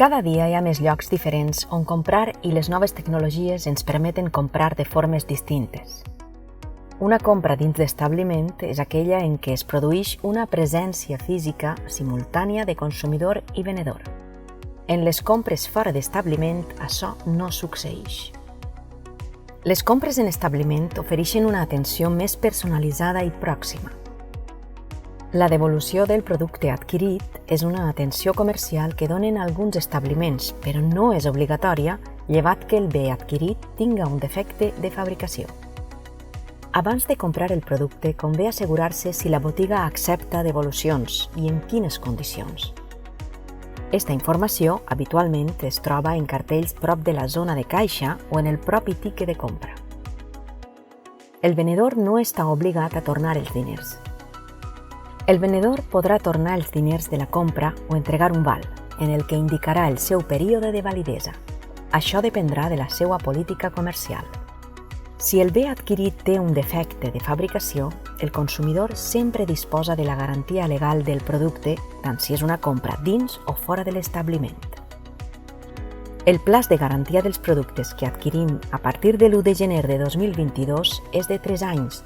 Cada dia hi ha més llocs diferents on comprar i les noves tecnologies ens permeten comprar de formes distintes. Una compra dins d'establiment és aquella en què es produeix una presència física simultània de consumidor i venedor. En les compres fora d'establiment, això no succeeix. Les compres en establiment ofereixen una atenció més personalitzada i pròxima. La devolució del producte adquirit és una atenció comercial que donen alguns establiments, però no és obligatòria, llevat que el bé adquirit tinga un defecte de fabricació. Abans de comprar el producte, convé assegurar-se si la botiga accepta devolucions i en quines condicions. Esta informació habitualment es troba en cartells prop de la zona de caixa o en el propi tiquet de compra. El venedor no està obligat a tornar els diners. El venedor podrà tornar els diners de la compra o entregar un val, en el que indicarà el seu període de validesa. Això dependrà de la seva política comercial. Si el bé adquirit té un defecte de fabricació, el consumidor sempre disposa de la garantia legal del producte, tant si és una compra dins o fora de l'establiment. El plaç de garantia dels productes que adquirim a partir de l'1 de gener de 2022 és de 3 anys,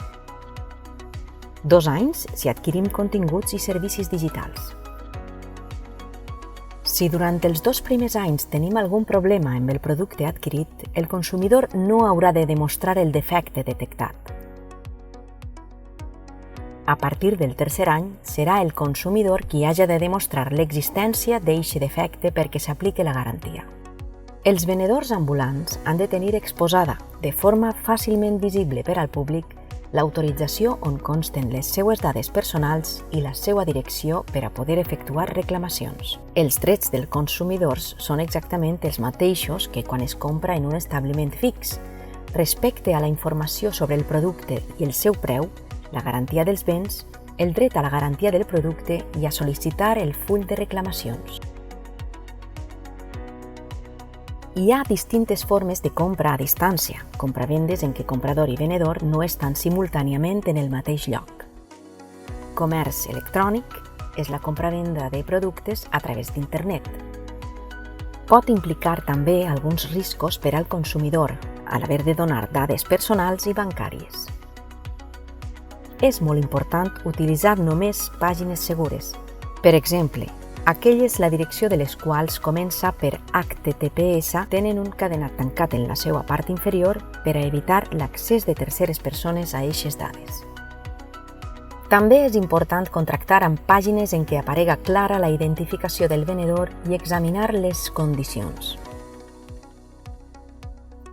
2 anys si adquirim continguts i servicis digitals. Si durant els 2 primers anys tenim algun problema amb el producte adquirit, el consumidor no haurà de demostrar el defecte detectat. A partir del tercer any, serà el consumidor qui hagi de demostrar l'existència d'eixe defecte perquè s'apliqui la garantia. Els venedors ambulants han de tenir exposada, de forma fàcilment visible per al públic, l'autorització on consten les seues dades personals i la seva direcció per a poder efectuar reclamacions. Els drets dels consumidors són exactament els mateixos que quan es compra en un establiment fix, respecte a la informació sobre el producte i el seu preu, la garantia dels béns, el dret a la garantia del producte i a sol·licitar el full de reclamacions. Hi ha distintes formes de compra a distància, compravendes en què comprador i venedor no estan simultàniament en el mateix lloc. Comerç electrònic és la compravenda de productes a través d'internet. Pot implicar també alguns riscos per al consumidor, a l'haver de donar dades personals i bancàries. És molt important utilitzar només pàgines segures. Per exemple, aquelles la direcció de les quals comença per HTTPS tenen un cadenat tancat en la seva part inferior per a evitar l'accés de terceres persones a eixes dades. També és important contractar amb pàgines en què aparega clara la identificació del venedor i examinar les condicions.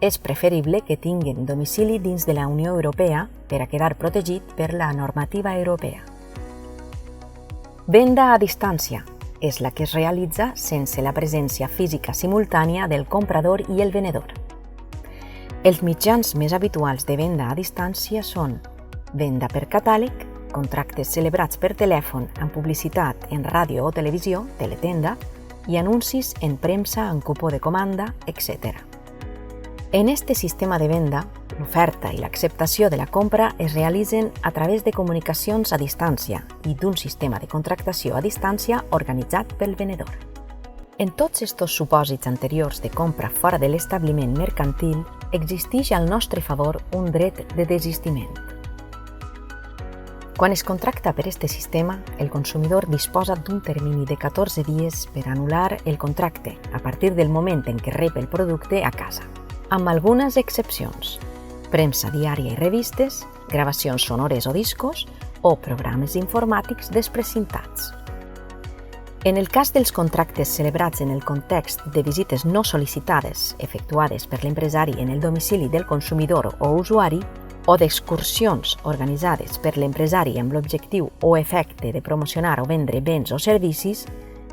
És preferible que tinguen domicili dins de la Unió Europea per a quedar protegit per la normativa europea. Venda a distància és la que es realitza sense la presència física simultània del comprador i el venedor. Els mitjans més habituals de venda a distància són venda per catàleg, contractes celebrats per telèfon amb publicitat en ràdio o televisió, teletenda, i anuncis en premsa amb cupó de comanda, etc. En este sistema de venda, l'oferta i l'acceptació de la compra es realitzen a través de comunicacions a distància i d'un sistema de contractació a distància organitzat pel venedor. En tots estos supòsits anteriors de compra fora de l'establiment mercantil, existeix al nostre favor un dret de desistiment. Quan es contracta per este sistema, el consumidor disposa d'un termini de 14 dies per anul·lar el contracte a partir del moment en què rep el producte a casa, amb algunes excepcions: premsa diària i revistes, gravacions sonores o discos o programes informàtics desprecintats. En el cas dels contractes celebrats en el context de visites no sol·licitades efectuades per l'empresari en el domicili del consumidor o usuari o d'excursions organitzades per l'empresari amb l'objectiu o efecte de promocionar o vendre béns o servicis,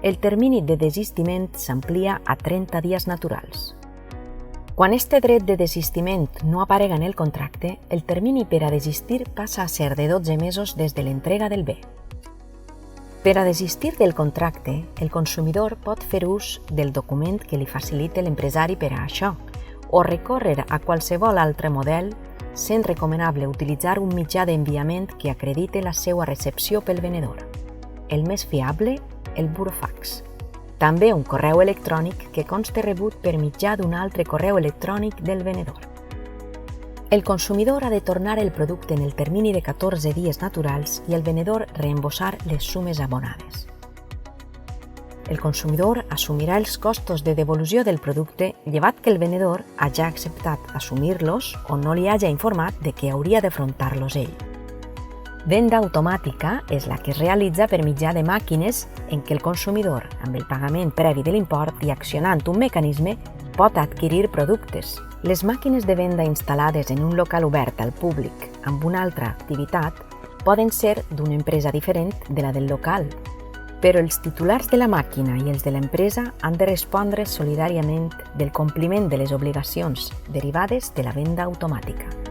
el termini de desistiment s'amplia a 30 dies naturals. Quan este dret de desistiment no aparega en el contracte, el termini per a desistir passa a ser de 12 mesos des de l'entrega del bé. Per a desistir del contracte, el consumidor pot fer ús del document que li facilita l'empresari per a això o recórrer a qualsevol altre model, sent recomanable utilitzar un mitjà d'enviament que acredite la seva recepció pel venedor. El més fiable, el burofax. També un correu electrònic que conste rebut per mitjà d'un altre correu electrònic del venedor. El consumidor ha de tornar el producte en el termini de 14 dies naturals i el venedor reembossar les sumes abonades. El consumidor assumirà els costos de devolució del producte llevat que el venedor hagi acceptat assumir-los o no li hagi informat de que hauria d'afrontar-los ell. Venda automàtica és la que es realitza per mitjà de màquines en què el consumidor, amb el pagament previ de l'import i accionant un mecanisme, pot adquirir productes. Les màquines de venda instal·lades en un local obert al públic amb una altra activitat poden ser d'una empresa diferent de la del local, però els titulars de la màquina i els de l'empresa han de respondre solidàriament del compliment de les obligacions derivades de la venda automàtica.